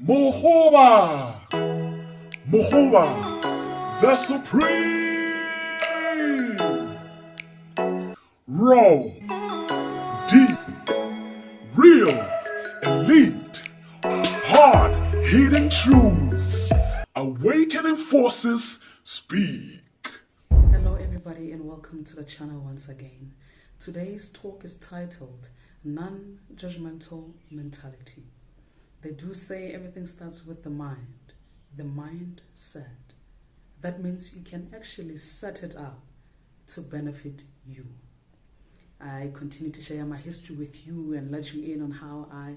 Mohoba, Mohoba, the supreme, raw, deep, real, elite, hard, hidden truths, awakening forces speak. Hello everybody and welcome to the channel once again. Today's talk is titled Non-Judgmental Mentality. They do say everything starts with the mindset. That means you can actually set it up to benefit you. I continue to share my history with you and let you in on how I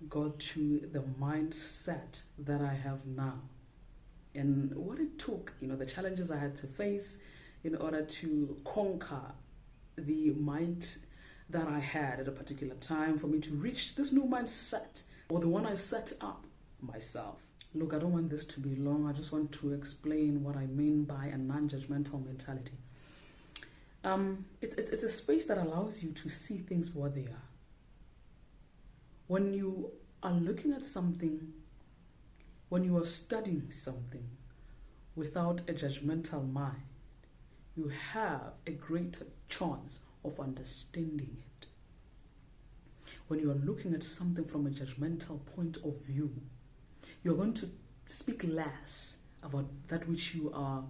got to the mindset that I have now. And what it took, the challenges I had to face in order to conquer the mind that I had at a particular time for me to reach this new mindset, or the one I set up myself. Look, I don't want this to be long. I just want to explain what I mean by a non-judgmental mentality. It's a space that allows you to see things for what they are. When you are looking at something, when you are studying something without a judgmental mind, you have a greater chance of understanding it. When you are looking at something from a judgmental point of view, you're going to speak less about that which you are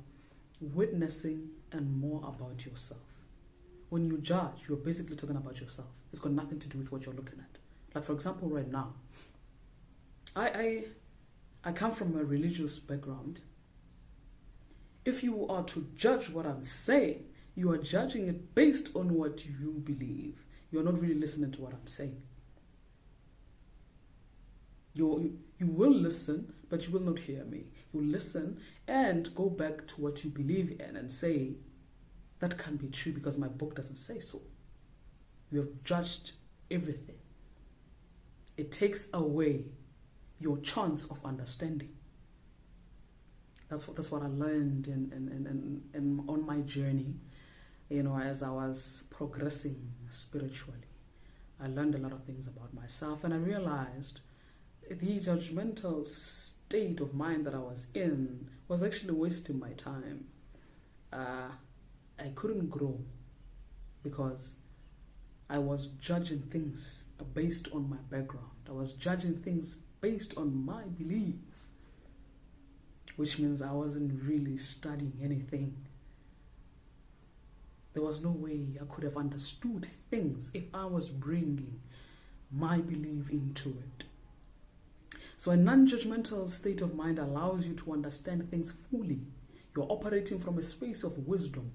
witnessing and more about yourself. When you judge, you're basically talking about yourself. It's got nothing to do with what you're looking at. Like, for example, right now, I come from a religious background. If you are to judge what I'm saying, you are judging it based on what you believe. You're not really listening to what I'm saying. You will listen, but you will not hear me. You listen and go back to what you believe in and say, that can't be true because my book doesn't say so. You have judged everything. It takes away your chance of understanding. That's what I learned in on my journey. As I was progressing spiritually, I learned a lot of things about myself, and I realized the judgmental state of mind that I was in was actually wasting my time. I couldn't grow because I was judging things based on my background. I was judging things based on my belief, which means I wasn't really studying anything. There was no way I could have understood things if I was bringing my belief into it. So a non-judgmental state of mind allows you to understand things fully. You're operating from a space of wisdom.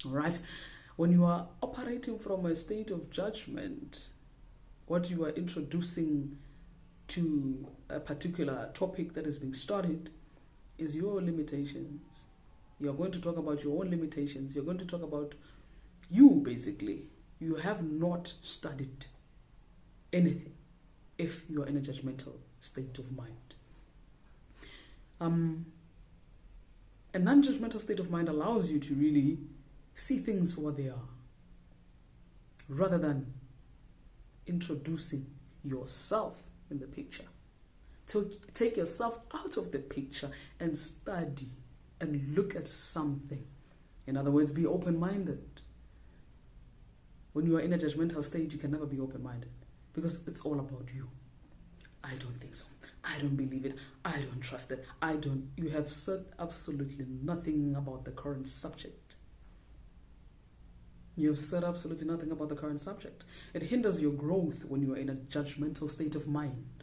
All right? When you are operating from a state of judgment, what you are introducing to a particular topic that is being studied is your limitations. You're going to talk about your own limitations. You're going to talk about you, basically. You have not studied anything if you're in a judgmental state of mind. A non-judgmental state of mind allows you to really see things for what they are, rather than introducing yourself in the picture. So take yourself out of the picture and study and look at something. In other words, be open-minded. When you are in a judgmental state, you can never be open-minded because it's all about you. I don't think so. I don't believe it. I don't trust it. You have said absolutely nothing about the current subject. You have said absolutely nothing about the current subject. It hinders your growth when you are in a judgmental state of mind.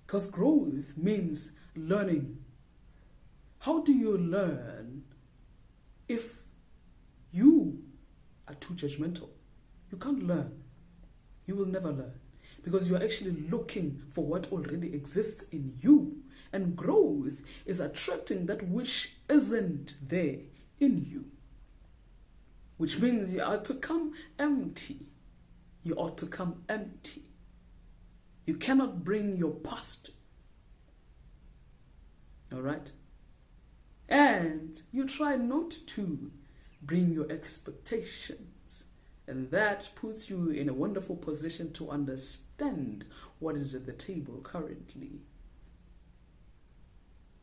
Because growth means learning. How do you learn if you are too judgmental? You can't learn. You will never learn because you are actually looking for what already exists in you. And growth is attracting that which isn't there in you, which means you are to come empty. You ought to come empty. You cannot bring your past. All right? And you try not to bring your expectations And that puts you in a wonderful position to understand what is at the table currently.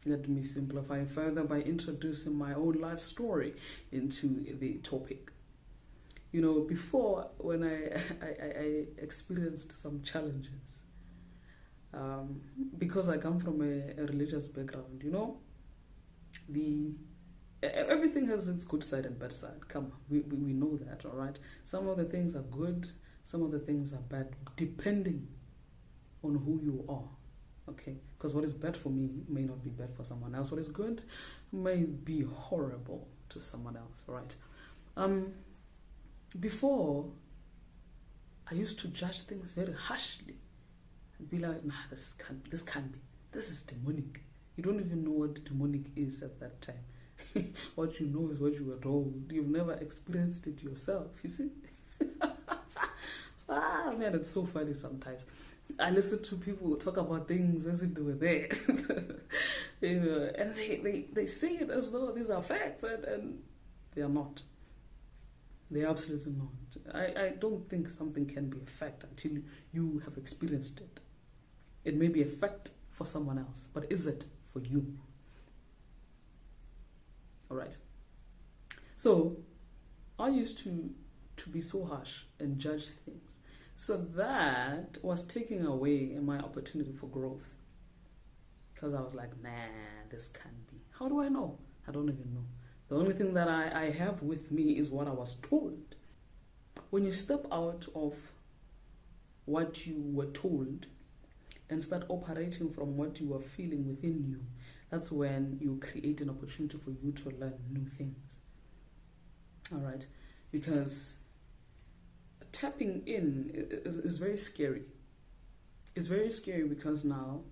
Let me simplify further by introducing my own life story into the topic. You know, before, when I experienced some challenges, because I come from a religious background, you know, everything has its good side and bad side. Come on, we know that, all right? Some of the things are good, some of the things are bad, depending on who you are, okay? Because what is bad for me may not be bad for someone else. What is good may be horrible to someone else, all right? Before, I used to judge things very harshly. I'd be like, nah, this can't be. This is demonic. You don't even know what demonic is at that time. What you know is what you were told. You've never experienced it yourself, you see? Man, it's so funny sometimes. I listen to people talk about things as if they were there. You know, and they say it as though these are facts, and they are not. They're absolutely not. I don't think something can be a fact until you have experienced it. It may be a fact for someone else, but is it for you? All right. So I used to be so harsh and judge things. So that was taking away my opportunity for growth. Because I was like, nah, this can't be. How do I know? I don't even know. The only thing that I have with me is what I was told. When you step out of what you were told and start operating from what you are feeling within you, that's when you create an opportunity for you to learn new things. All right? Because tapping in is very scary. It's very scary because now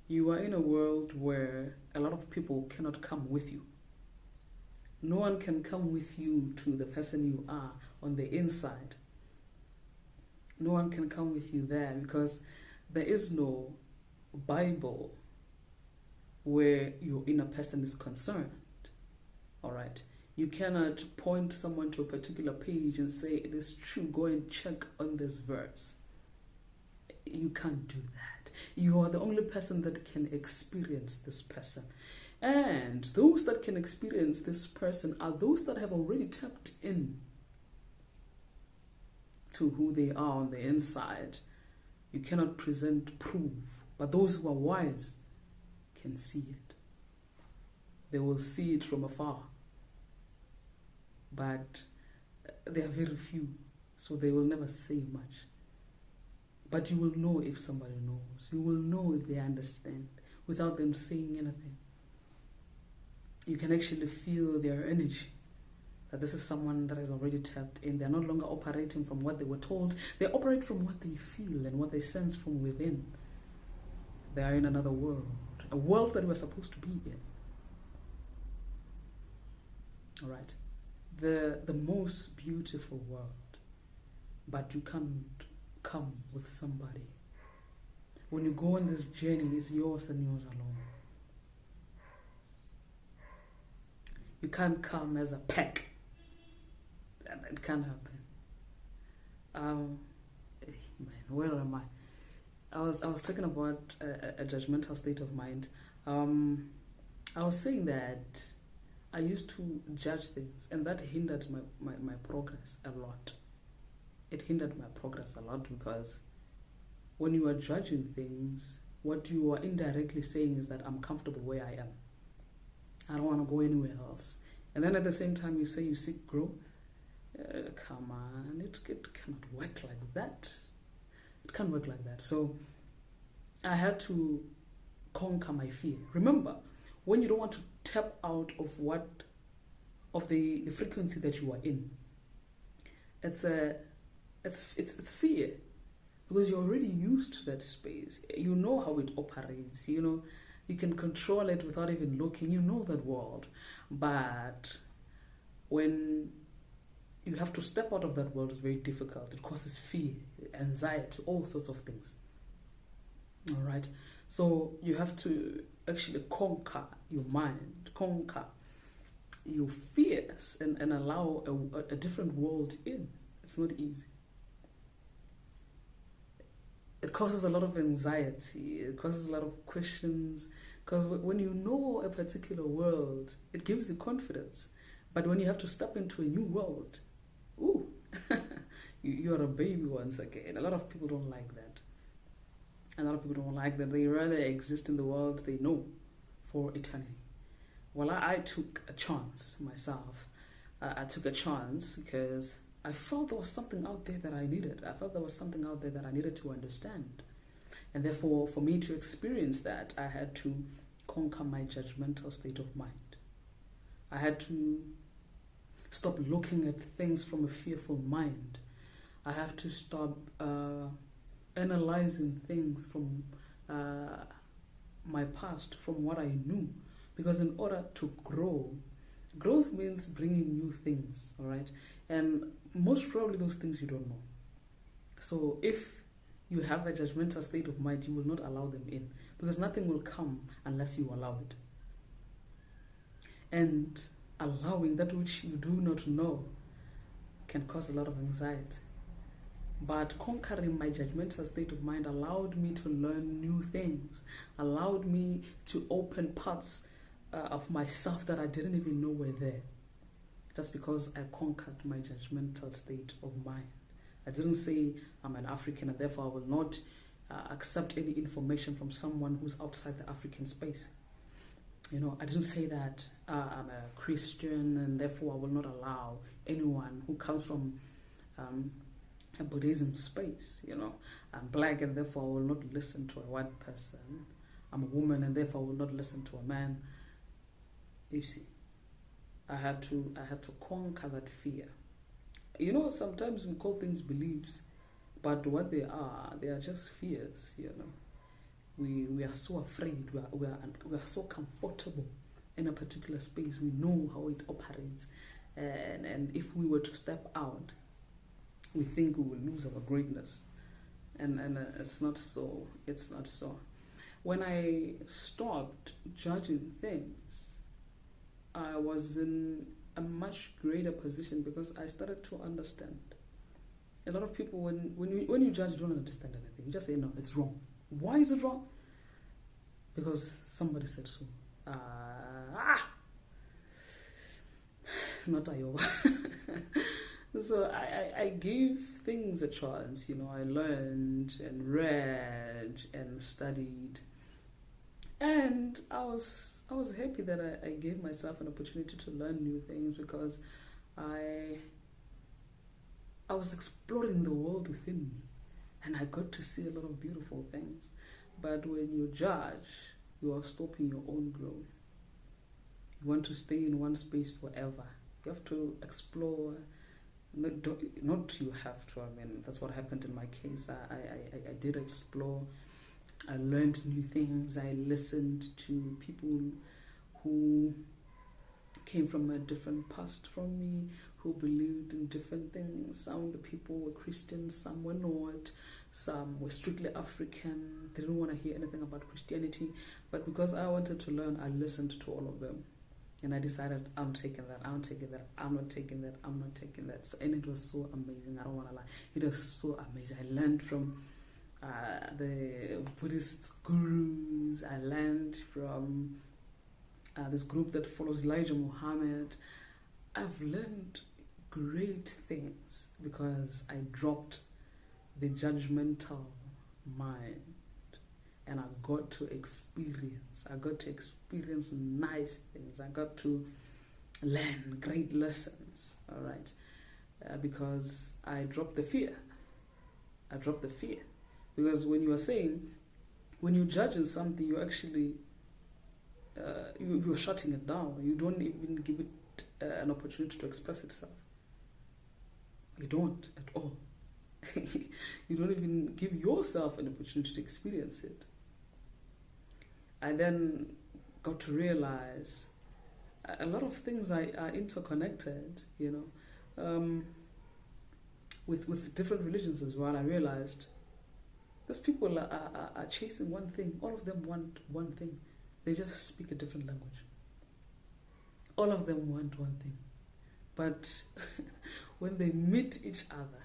you are in a world where a lot of people cannot come with you. No one can come with you to the person you are on the inside. No one can come with you there because there is no Bible where your inner person is concerned. All right. You cannot point someone to a particular page and say, it is true, go and check on this verse. You can't do that. You are the only person that can experience this person. And those that can experience this person are those that have already tapped in to who they are on the inside. You cannot present proof, but those who are wise can see it. They will see it from afar. But they are very few, so they will never say much. But you will know if somebody knows. You will know if they understand without them saying anything. You can actually feel their energy, that this is someone that is already tapped in. They're no longer operating from what they were told. They operate from what they feel and what they sense from within. They are in another world, a world that we're supposed to be in. All right. The most beautiful world, but you can't come with somebody. When you go on this journey, it's yours and yours alone. You can't come as a pack. That can't happen. Man, where am I? I was talking about a judgmental state of mind. I was saying that I used to judge things, and that hindered my progress a lot. It hindered my progress a lot because when you are judging things, what you are indirectly saying is that I'm comfortable where I am. I don't want to go anywhere else. And then at the same time, you say you seek growth. Come on, it cannot work like that. It can't work like that. So I had to conquer my fear. Remember, when you don't want to tap out of the frequency that you are in, it's fear, because you're already used to that space. You know how it operates. You know, you can control it without even looking. You know that world. But when you have to step out of that world, it's very difficult. It causes fear, anxiety, all sorts of things. All right. So you have to actually conquer your mind, conquer your fears, and allow a different world in. It's not easy. It causes a lot of anxiety. It causes a lot of questions. Because when you know a particular world, it gives you confidence. But when you have to step into a new world, ooh, you're a baby once again. A lot of people don't like that. A lot of people don't like that. They rather exist in the world they know for eternity. Well, I took a chance myself. I took a chance because I felt there was something out there that I needed. I felt there was something out there that I needed to understand. And therefore, for me to experience that, I had to conquer my judgmental state of mind. I had to stop looking at things from a fearful mind. I have to stop analyzing things from my past, from what I knew. Because in order to grow, growth means bringing new things, all right? And most probably those things you don't know. So if you have a judgmental state of mind, you will not allow them in, because nothing will come unless you allow it. And allowing that which you do not know can cause a lot of anxiety. But conquering my judgmental state of mind allowed me to learn new things, allowed me to open parts of myself that I didn't even know were there. Just because I conquered my judgmental state of mind. I didn't say I'm an African and therefore I will not accept any information from someone who's outside the African space. You know, I didn't say that I'm a Christian and therefore I will not allow anyone who comes from a Buddhism space. You know, I'm black and therefore I will not listen to a white person. I'm a woman and therefore I will not listen to a man. You see, I had to conquer that fear. You know, sometimes we call things beliefs, but what they are just fears. You know, we are so afraid. We are so comfortable in a particular space. We know how it operates, and if we were to step out, we think we will lose our greatness, and it's not so. It's not so. When I stopped judging things, I was in a much greater position because I started to understand. A lot of people, when you judge, you don't understand anything. You just say, no, it's wrong. Why is it wrong? Because somebody said so. Not Iowa. So I gave things a chance. You know, I learned and read and studied. And I was happy that I gave myself an opportunity to learn new things because I was exploring the world within me and I got to see a lot of beautiful things. But when you judge, you are stopping your own growth. You want to stay in one space forever. You have to explore. Not you have to. I mean, that's what happened in my case. I did explore. I learned new things. I listened to people who came from a different past from me, who believed in different things. Some of the people were Christians, some were not, some were strictly African. They didn't want to hear anything about Christianity. But because I wanted to learn, I listened to all of them. And I decided, I'm taking that, I'm taking that, I'm not taking that, I'm not taking that. So, and it was so amazing. I don't want to lie. It was so amazing. I learned from the Buddhist gurus. I learned from this group that follows Elijah Muhammad. I've learned great things because I dropped the judgmental mind and I got to experience. I got to experience nice things. I got to learn great lessons, all right? Because I dropped the fear. I dropped the fear. Because when you are saying, when you judge in something, you actually, you're shutting it down. You don't even give it an opportunity to express itself. You don't at all. You don't even give yourself an opportunity to experience it. I then got to realize a lot of things are interconnected, you know, with different religions as well. I realized these people are chasing one thing. All of them want one thing. They just speak a different language. All of them want one thing. But when they meet each other,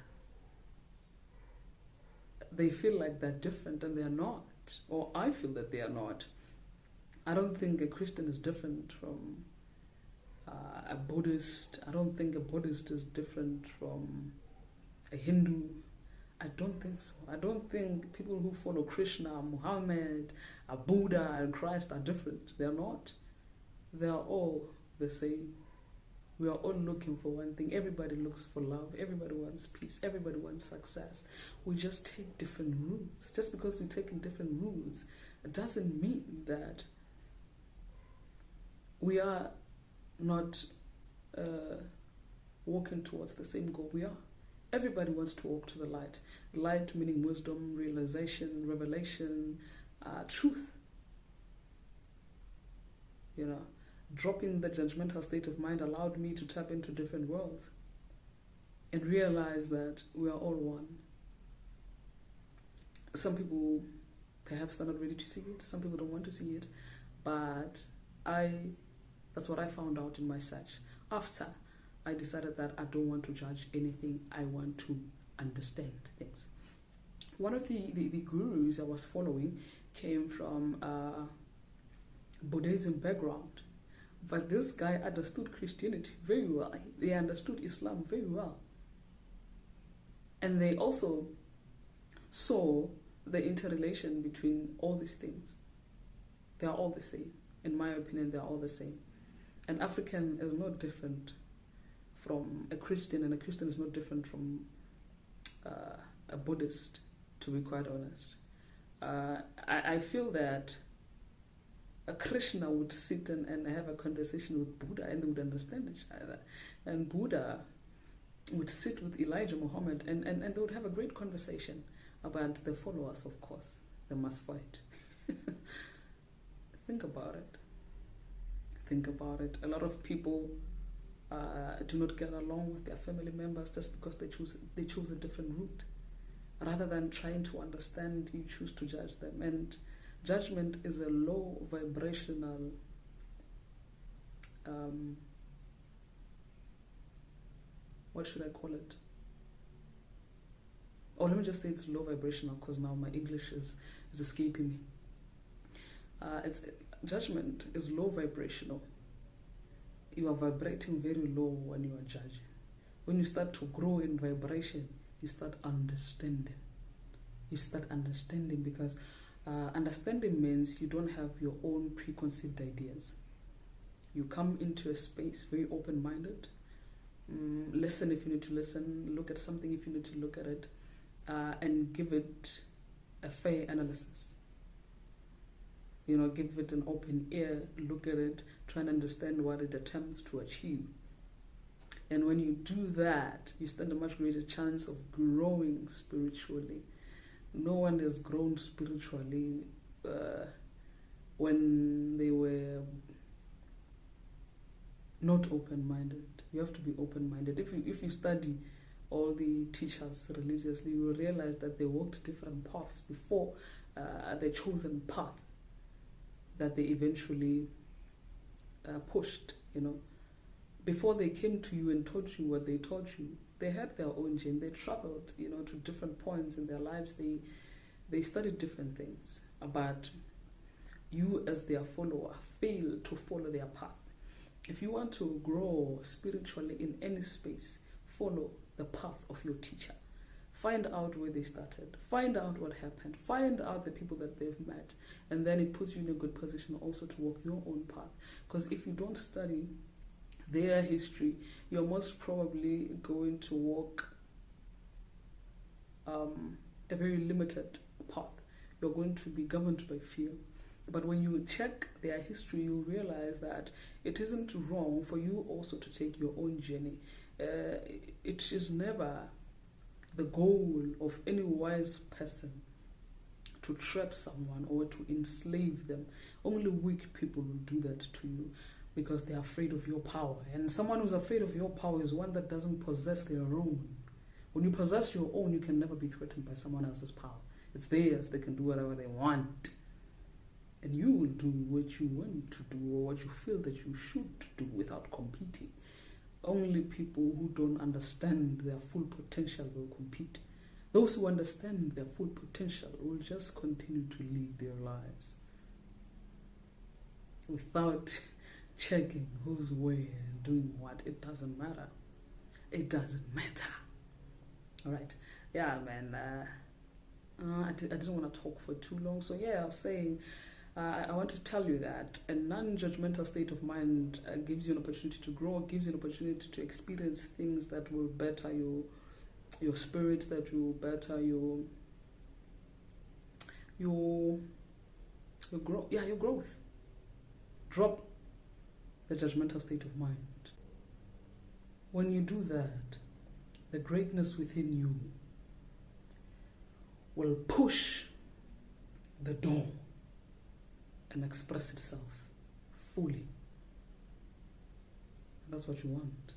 they feel like they're different and they're not. Or I feel that they are not. I don't think a Christian is different from a Buddhist. I don't think a Buddhist is different from a Hindu. I don't think so. I don't think people who follow Krishna, Muhammad, Buddha, and Christ are different. They're not. They are all the same. We are all looking for one thing. Everybody looks for love. Everybody wants peace. Everybody wants success. We just take different routes. Just because we're taking different routes, it doesn't mean that we are not walking towards the same goal. We are. Everybody wants to walk to the light. Light meaning wisdom, realization, revelation, truth. You know, dropping the judgmental state of mind allowed me to tap into different worlds and realize that we are all one. Some people perhaps are not ready to see it. Some people don't want to see it. But that's what I found out in my search. After I decided that I don't want to judge anything, I want to understand things. One of the gurus I was following came from Buddhism background, but this guy understood Christianity very well. They understood Islam very well. And they also saw the interrelation between all these things. They are all the same. In my opinion, they are all the same. An African is not different from a Christian, and a Christian is not different from a Buddhist, to be quite honest. I feel that a Krishna would sit and have a conversation with Buddha, and they would understand each other. And Buddha would sit with Elijah Muhammad, and they would have a great conversation about the followers, of course. They must fight. Think about it. Think about it. A lot of people do not get along with their family members just because they choose a different route. Rather than trying to understand, you choose to judge them. And judgment is a low vibrational what should I call it? Or let me just say it's low vibrational, because now my English is escaping me. Judgment is low vibrational. You are vibrating very low when you are judging. When you start to grow in vibration, you start understanding. You start understanding, because understanding means you don't have your own preconceived ideas. You come into a space very open-minded. Listen if you need to listen. Look at something if you need to look at it. And give it a fair analysis. You know, give it an open ear, look at it, try and understand what it attempts to achieve. And when you do that, you stand a much greater chance of growing spiritually. No one has grown spiritually when they were not open-minded. You have to be open-minded. If you study all the teachers religiously, you will realize that they walked different paths before the chosen path that they eventually pushed, you know. Before they came to you and taught you what they taught you, they had their own journey. They traveled, you know, to different points in their lives. They studied different things. But you, as their follower, fail to follow their path. If you want to grow spiritually in any space, follow the path of your teacher. Find out where they started. Find out what happened. Find out the people that they've met. And then it puts you in a good position also to walk your own path. Because if you don't study their history, you're most probably going to walk a very limited path. You're going to be governed by fear. But when you check their history, you realize that it isn't wrong for you also to take your own journey. It is never the goal of any wise person to trap someone or to enslave them. Only weak people will do that to you because they're afraid of your power. And someone who's afraid of your power is one that doesn't possess their own. When you possess your own, you can never be threatened by someone else's power. It's theirs. They can do whatever they want. And you will do what you want to do or what you feel that you should do without competing. Only people who don't understand their full potential will compete. Those who understand their full potential will just continue to live their lives without checking who's where and doing what. It doesn't matter. It doesn't matter. All right. Yeah, man. I didn't want to talk for too long. So yeah, I was saying, I want to tell you that a non-judgmental state of mind gives you an opportunity to grow, gives you an opportunity to experience things that will better your spirit, that will better your growth. Drop the judgmental state of mind. When you do that, the greatness within you will push the door and express itself fully. And that's what you want.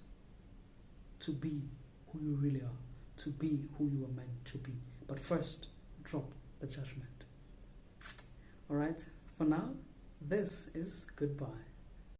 To be who you really are. To be who you are meant to be. But first, drop the judgment. Alright? For now, this is goodbye.